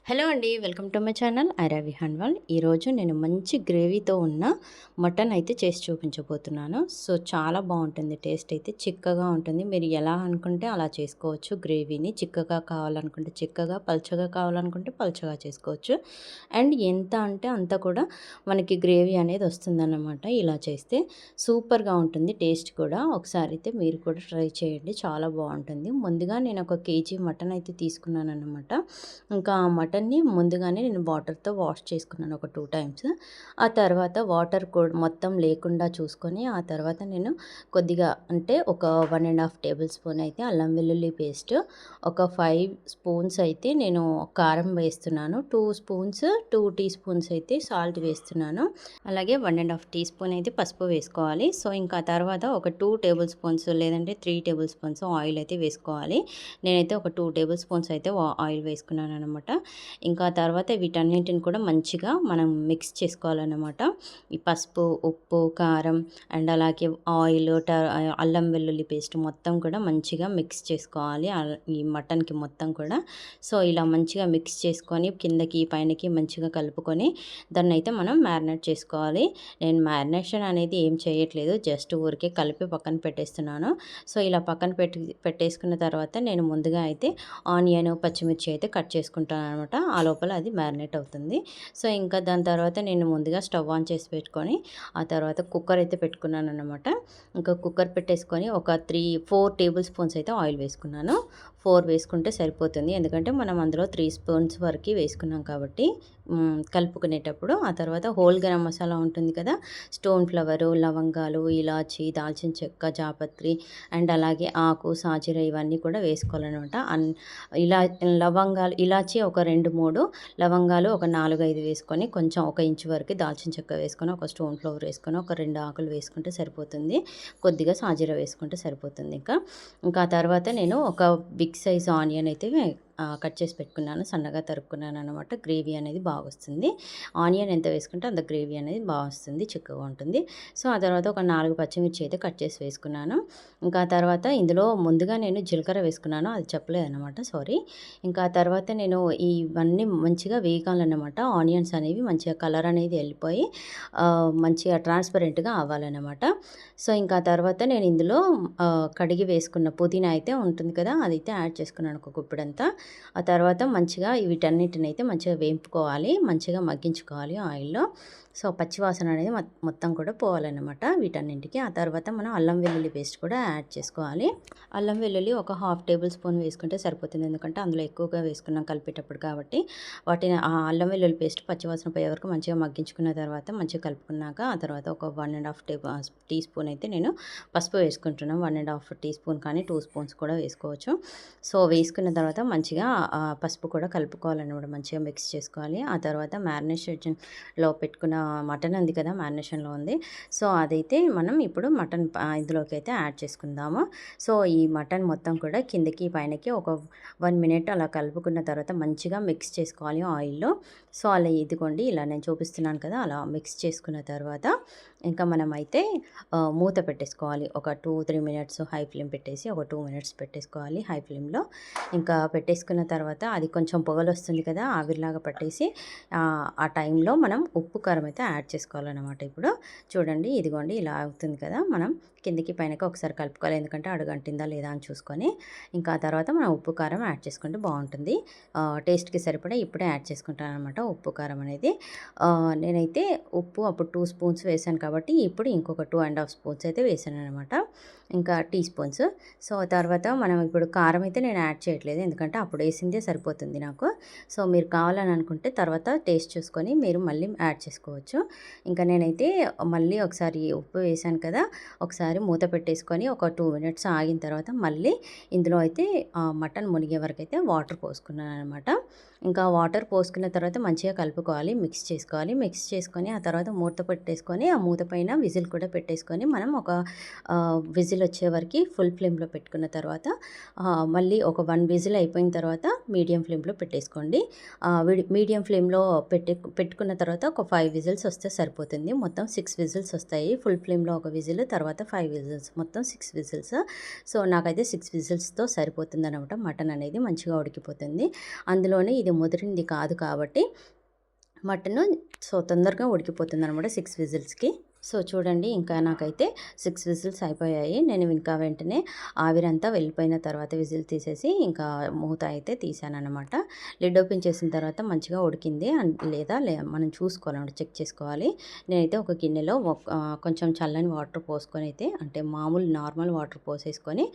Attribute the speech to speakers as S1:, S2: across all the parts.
S1: Hello అండి. Welcome to my channel ఐరావి హన్వాల్. ఈరోజు నేను మంచి గ్రేవీతో ఉన్న మటన్ అయితే చేసి చూపించబోతున్నాను. సో చాలా బాగుంటుంది. టేస్ట్ అయితే చిక్కగా ఉంటుంది. మీరు ఎలా అనుకుంటే అలా చేసుకోవచ్చు. గ్రేవీని చిక్కగా కావాలనుకుంటే చిక్కగా, పల్చగా కావాలనుకుంటే పల్చగా చేసుకోవచ్చు. అండ్ ఎంత అంటే అంత కూడా మనకి గ్రేవీ అనేది వస్తుందన్నమాట. ఇలా చేస్తే సూపర్గా ఉంటుంది. టేస్ట్ కూడా ఒకసారి అయితే మీరు కూడా ట్రై చేయండి. చాలా బాగుంటుంది. ముందుగా నేను 1 కేజీ మటన్ అయితే తీసుకున్నాను అన్నమాట. ఇంకా మటన్ని ముందుగానే నేను వాటర్తో వాష్ చేసుకున్నాను ఒక 2 టైమ్స్. ఆ తర్వాత వాటర్ కూడా మొత్తం లేకుండా చూసుకొని ఆ తర్వాత నేను కొద్దిగా అంటే ఒక 1½ టేబుల్ స్పూన్ అయితే అల్లం వెల్లుల్లి పేస్ట్, ఒక 5 స్పూన్స్ అయితే నేను కారం వేస్తున్నాను, 2 స్పూన్స్ 2 టీ స్పూన్స్ అయితే సాల్ట్ వేస్తున్నాను, అలాగే 1½ టీ స్పూన్ అయితే పసుపు వేసుకోవాలి. సో ఇంకా తర్వాత ఒక 2 టేబుల్ స్పూన్స్ లేదంటే 3 టేబుల్ స్పూన్స్ ఆయిల్ అయితే వేసుకోవాలి. నేనైతే ఒక 2 టేబుల్ స్పూన్స్ అయితే ఆయిల్ వేసుకున్నాను అనమాట. ఇంకా తర్వాత వీటన్నింటిని కూడా మంచిగా మనం మిక్స్ చేసుకోవాలన్నమాట. ఈ పసుపు, ఉప్పు, కారం అండ్ అలాగే ఆయిల్, అల్లం వెల్లుల్లి పేస్ట్ మొత్తం కూడా మంచిగా మిక్స్ చేసుకోవాలి ఈ మటన్కి మొత్తం కూడా. సో ఇలా మంచిగా మిక్స్ చేసుకొని కిందకి పైనకి మంచిగా కలుపుకొని దాన్ని అయితే మనం మ్యారినేట్ చేసుకోవాలి. నేను మ్యారినేషన్ అనేది ఏం చేయట్లేదు, జస్ట్ ఊరికే కలిపి పక్కన పెట్టేస్తున్నాను. సో ఇలా పక్కన పెట్టేసుకున్న తర్వాత నేను ముందుగా అయితే ఆనియన్, పచ్చిమిర్చి అయితే కట్ చేసుకుంటాను అనమాట. ఆ లోపల అది మ్యారినేట్ అవుతుంది. సో ఇంకా దాని తర్వాత నేను ముందుగా స్టవ్ ఆన్ చేసి పెట్టుకొని ఆ తర్వాత కుక్కర్ అయితే పెట్టుకున్నాను అనమాట. ఇంకా కుక్కర్ పెట్టేసుకొని ఒక 4 టేబుల్ స్పూన్స్ అయితే ఆయిల్ వేసుకున్నాను. 4 వేసుకుంటే సరిపోతుంది, ఎందుకంటే మనం అందులో 3 స్పూన్స్ వరకు వేసుకున్నాం కాబట్టి కలుపుకునేటప్పుడు. ఆ తర్వాత హోల్ గరం మసాలా ఉంటుంది కదా, స్టోన్ ఫ్లవరు, లవంగాలు, ఇలాచి, దాల్చిన చెక్క, జాపత్రి అండ్ అలాగే ఆకు, సాజీర ఇవన్నీ కూడా వేసుకోవాలన్నమాట. ఇలా లవంగాలు, ఇలాచి ఒక 2, 3 లవంగాలు ఒక 4, 5 వేసుకొని కొంచెం 1 ఇంచు వరకు దాల్చిన చెక్క వేసుకొని ఒక స్టోన్ ఫ్లవర్ వేసుకొని ఒక 2 ఆకులు వేసుకుంటే సరిపోతుంది. కొద్దిగా సాజీర వేసుకుంటే సరిపోతుంది. ఇంకా తర్వాత నేను ఒక బిగ్ సైజ్ ఆనియన్ అయితే కట్ చేసి పెట్టుకున్నాను, సన్నగా తరుక్కున్నాను అనమాట. గ్రేవీ అనేది బాగా వస్తుంది. ఆనియన్ ఎంత వేసుకుంటే అంత గ్రేవీ అనేది బాగా వస్తుంది, చిక్కగా ఉంటుంది. సో ఆ తర్వాత ఒక 4 పచ్చిమిర్చి అయితే కట్ చేసి వేసుకున్నాను. ఇంకా తర్వాత ఇందులో ముందుగా నేను జీలకర్ర వేసుకున్నాను, అది చెప్పలేదన్నమాట, సారీ. ఇంకా తర్వాత నేను ఇవన్నీ మంచిగా వేగాలన్నమాట. ఆనియన్స్ అనేవి మంచిగా కలర్ అనేది వెళ్ళిపోయి మంచిగా ట్రాన్స్పరెంట్గా అవ్వాలన్నమాట. సో ఇంకా తర్వాత నేను ఇందులో కడిగి వేసుకున్న పుదీనా అయితే ఉంటుంది కదా, అదైతే యాడ్ చేసుకున్నాను ఒక గుప్పెడంతా. ఆ తర్వాత మంచిగా వీటన్నిటిని అయితే మంచిగా వేపుకోవాలి, మంచిగా మగ్గించుకోవాలి ఆయిల్లో. సో పచ్చివాసన అనేది మొత్తం కూడా పోవాలన్నమాట వీటన్నింటికి. ఆ తర్వాత మనం అల్లం వెల్లుల్లి పేస్ట్ కూడా యాడ్ చేసుకోవాలి. అల్లం వెల్లుల్లి ఒక 1/2 టేబుల్ స్పూన్ వేసుకుంటే సరిపోతుంది, ఎందుకంటే అందులో ఎక్కువగా వేసుకున్నాం కలిపేటప్పుడు కాబట్టి. వాటిని ఆ అల్లం వెల్లుల్లి పేస్ట్ పచ్చివాసన పోయే వరకు మంచిగా మగ్గించుకున్న తర్వాత మంచిగా కలుపుకున్నాక ఆ తర్వాత ఒక 1½ టీ స్పూన్ అయితే నేను పసుపు వేసుకుంటున్నాను. 1½ టీ స్పూన్ కానీ 2 స్పూన్స్ కూడా వేసుకోవచ్చు. సో వేసుకున్న తర్వాత మంచిగా పసుపు కూడా కలుపుకోవాలన్నమాట, మంచిగా మిక్స్ చేసుకోవాలి. ఆ తర్వాత మ్యారినేషన్లో పెట్టుకున్న మటన్ ఉంది కదా, మ్యారినేషన్లో ఉంది. సో అదైతే మనం ఇప్పుడు మటన్ ఇందులోకి అయితే యాడ్ చేసుకుందాము. సో ఈ మటన్ మొత్తం కూడా కిందకి పైనకి ఒక 1 మినిట్ అలా కలుపుకున్న తర్వాత మంచిగా మిక్స్ చేసుకోవాలి ఆయిల్లో. సో అలా ఇదిగోండి ఇలా నేను చూపిస్తున్నాను కదా, అలా మిక్స్ చేసుకున్న తర్వాత ఇంకా మనం అయితే మూత పెట్టేసుకోవాలి. ఒక 2-3 మినిట్స్ హై ఫ్లేమ్ పెట్టేసి ఒక 2 మినిట్స్ పెట్టేసుకోవాలి హై ఫ్లేమ్లో. ఇంకా పెట్టేసుకున్న తర్వాత అది కొంచెం పొగలు వస్తుంది కదా, ఆవిరిలాగా పట్టేసి ఆ టైంలో మనం ఉప్పు, కారం అయితే యాడ్ చేసుకోవాలన్నమాట. ఇప్పుడు చూడండి ఇదిగోండి ఇలా అవుతుంది కదా, మనం కిందికి పైనకి ఒకసారి కలుపుకోవాలి, ఎందుకంటే అడుగంటిందా లేదా అని చూసుకొని. ఇంకా ఆ తర్వాత మనం ఉప్పు, కారం యాడ్ చేసుకుంటే బాగుంటుంది. టేస్ట్కి సరిపడా ఇప్పుడే యాడ్ చేసుకుంటాను అనమాట ఉప్పు, కారం అనేది. నేనైతే ఉప్పు అప్పుడు 2 స్పూన్స్ వేసాను కాబట్టి ఇప్పుడు ఇంకొక 2½ స్పూన్స్ అయితే వేసాను అనమాట, ఇంకా టీ స్పూన్స్. సో తర్వాత మనం ఇప్పుడు కారం అయితే నేను యాడ్ చేయట్లేదు, ఎందుకంటే అప్పుడు వేసిందే సరిపోతుంది నాకు. సో మీరు కావాలని అనుకుంటే తర్వాత టేస్ట్ చూసుకొని మీరు మళ్ళీ యాడ్ చేసుకోవచ్చు. ఇంకా నేనైతే మళ్ళీ ఒకసారి ఉప్పు వేసాను కదా, ఒకసారి మూత పెట్టేసుకొని ఒక 2 మినిట్స్ ఆగిన తర్వాత మళ్ళీ ఇందులో అయితే మటన్ మునిగే వరకు అయితే వాటర్ పోసుకున్నాను అనమాట. ఇంకా వాటర్ పోసుకున్న తర్వాత మంచిగా కలుపుకోవాలి, మిక్స్ చేసుకోవాలి. మిక్స్ చేసుకొని ఆ తర్వాత మూత పెట్టేసుకొని ఆ మూత పైన విజిల్ కూడా పెట్టేసుకొని మనం ఒక విజిల్ విజిల్ వచ్చే వరకు ఫుల్ ఫ్లేమ్లో పెట్టుకున్న తర్వాత మళ్ళీ ఒక 1 విజిల్ అయిపోయిన తర్వాత మీడియం ఫ్లేమ్లో పెట్టేసుకోండి. మీడియం ఫ్లేమ్లో పెట్టుకున్న తర్వాత ఒక 5 విజిల్స్ వస్తే సరిపోతుంది. మొత్తం 6 విజిల్స్ వస్తాయి. ఫుల్ ఫ్లేమ్లో ఒక విజిల్, తర్వాత 5 విజిల్స్, మొత్తం 6 విజిల్స్. సో నాకైతే 6 విజిల్స్తో సరిపోతుందనమాట. మటన్ అనేది మంచిగా ఉడికిపోతుంది. అందులోనే ఇది ముదిరింది కాదు కాబట్టి మటను తొందరగా ఉడికిపోతుందనమాట 6 విజిల్స్‌కి. సో చూడండి, ఇంకా నాకైతే 6 విజిల్స్ అయిపోయాయి. నేను ఇంకా వెంటనే ఆవిరంతా వెళ్ళిపోయిన తర్వాత విజిల్ తీసేసి ఇంకా మూత అయితే తీసాననమాట. లిడ్ ఓపెన్ చేసిన తర్వాత మంచిగా ఉడికింది లేదా మనం చూసుకోవాలన్నమాట, చెక్ చేసుకోవాలి. నేనైతే ఒక గిన్నెలో కొంచెం చల్లని వాటర్ పోసుకొని అయితే, అంటే మామూలు నార్మల్ వాటర్ పోసేసుకొని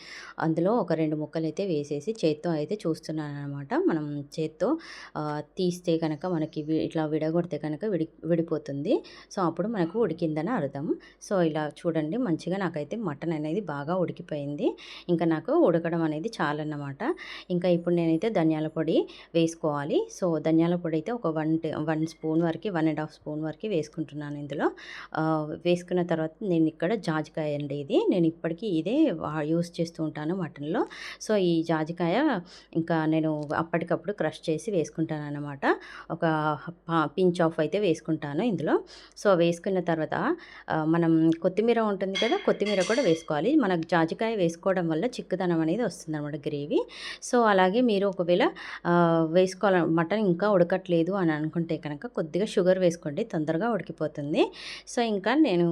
S1: అందులో ఒక 2 ముక్కలు అయితే వేసేసి చేత్తో అయితే చూస్తున్నాననమాట. మనం చేత్తో తీస్తే కనుక మనకి ఇట్లా విడగొడితే కనుక విడిపోతుంది. సో అప్పుడు మనకు ఉడికిందని అర్థం. సో ఇలా చూడండి, మంచిగా నాకైతే మటన్ అనేది బాగా ఉడికిపోయింది. ఇంకా నాకు ఉడకడం అనేది చాలన్నమాట. ఇంకా ఇప్పుడు నేనైతే ధనియాల పొడి వేసుకోవాలి. సో ధనియాల పొడి అయితే ఒక 1 స్పూన్ వరకు, 1.5 స్పూన్ వరకు వేసుకుంటున్నాను ఇందులో. వేసుకున్న తర్వాత నేను ఇక్కడ జాజికాయ అండి, ఇది నేను ఇప్పటికీ ఇదే యూస్ చేస్తూ ఉంటాను మటన్లో. సో ఈ జాజికాయ ఇంకా నేను అప్పటికప్పుడు క్రష్ చేసి వేసుకుంటాను అనమాట. ఒక పించ్ ఆఫ్ అయితే వేసుకుంటాను ఇందులో. సో వేసుకున్న తర్వాత మనం కొత్తిమీర ఉంటుంది కదా, కొత్తిమీర కూడా వేసుకోవాలి. మనకు జాజికాయ వేసుకోవడం వల్ల చిక్కదనం అనేది వస్తుందన్నమాట గ్రేవీ. సో అలాగే మీరు ఒకవేళ వేసుకోవాలి, మటన్ ఇంకా ఉడకట్లేదు అని అనుకుంటే కనుక కొద్దిగా షుగర్ వేసుకోండి, తొందరగా ఉడికిపోతుంది. సో ఇంకా నేను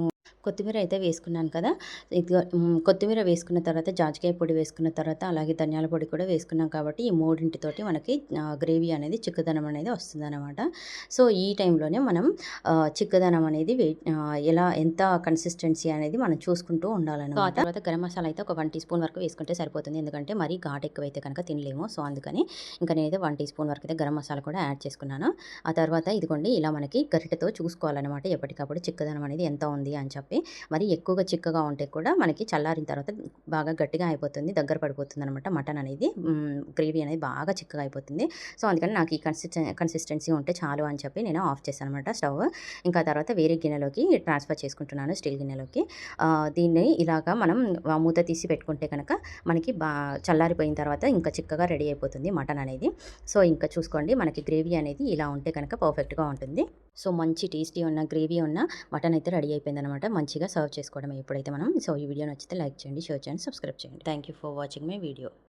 S1: కొత్తిమీర అయితే వేసుకున్నాను కదా, ఇదిగో కొత్తిమీర వేసుకున్న తర్వాత జాజికాయ పొడి వేసుకున్న తర్వాత అలాగే ధనియాల పొడి కూడా వేసుకున్నాం కాబట్టి ఈ మూడింటితోటి మనకి గ్రేవీ అనేది చిక్కదనం అనేది వస్తుందన్నమాట. సో ఈ టైంలోనే మనం చిక్కదనం అనేది ఎంత కన్సిస్టెన్సీ అనేది మనం చూసుకుంటూ ఉండాలన్నమాట. ఆ తర్వాత గరం మసాలా అయితే ఒక 1 టీ స్పూన్ వరకు వేసుకుంటే సరిపోతుంది, ఎందుకంటే మరీ ఘాటు ఎక్కువైతే కనుక తినలేము. సో అందుకని ఇంకా నేనైతే 1 టీ స్పూన్ వరకు అయితే గరం మసాలా కూడా యాడ్ చేసుకున్నాను. ఆ తర్వాత ఇదిగోండి, ఇలా మనకి గరిటెతో చూసుకోవాలన్నమాట ఎప్పటికప్పుడు చిక్కదనం అనేది ఎంత ఉంది అని చెప్పి. మరి ఎక్కువగా చిక్కగా ఉంటే కూడా మనకి చల్లారిన తర్వాత బాగా గట్టిగా అయిపోతుంది, దగ్గర పడిపోతుంది అనమాట మటన్ అనేది. గ్రేవీ అనేది బాగా చిక్కగా అయిపోతుంది. సో అందుకని నాకు ఈ కన్సిస్టెన్సీ ఉంటే చాలు అని చెప్పి నేను ఆఫ్ చేశాను అనమాట స్టవ్. ఇంకా తర్వాత వేరే గిన్నెలోకి ట్రాన్స్ఫర్ చేసుకుంటున్నాను, స్టీల్ గిన్నెలోకి. దీన్ని ఇలాగా మనం మూత తీసి పెట్టుకుంటే కనుక మనకి చల్లారిపోయిన తర్వాత ఇంకా చిక్కగా రెడీ అయిపోతుంది మటన్ అనేది. సో ఇంకా చూసుకోండి, మనకి గ్రేవీ అనేది ఇలా ఉంటే కనుక పర్ఫెక్ట్గా ఉంటుంది. సో మంచి టేస్టీ ఉన్న గ్రేవీ ఉన్న మటన్ అయితే రెడీ అయిపోయిందనమాట. మంచిగా సర్వ్ చేసుకోవడం ఎప్పుడైతే మనం. సో ఈ వీడియో నచ్చితే లైక్ చేయండి, షేర్ చేయండి, సబ్స్క్రైబ్ చేయండి. Thank you for watching my video.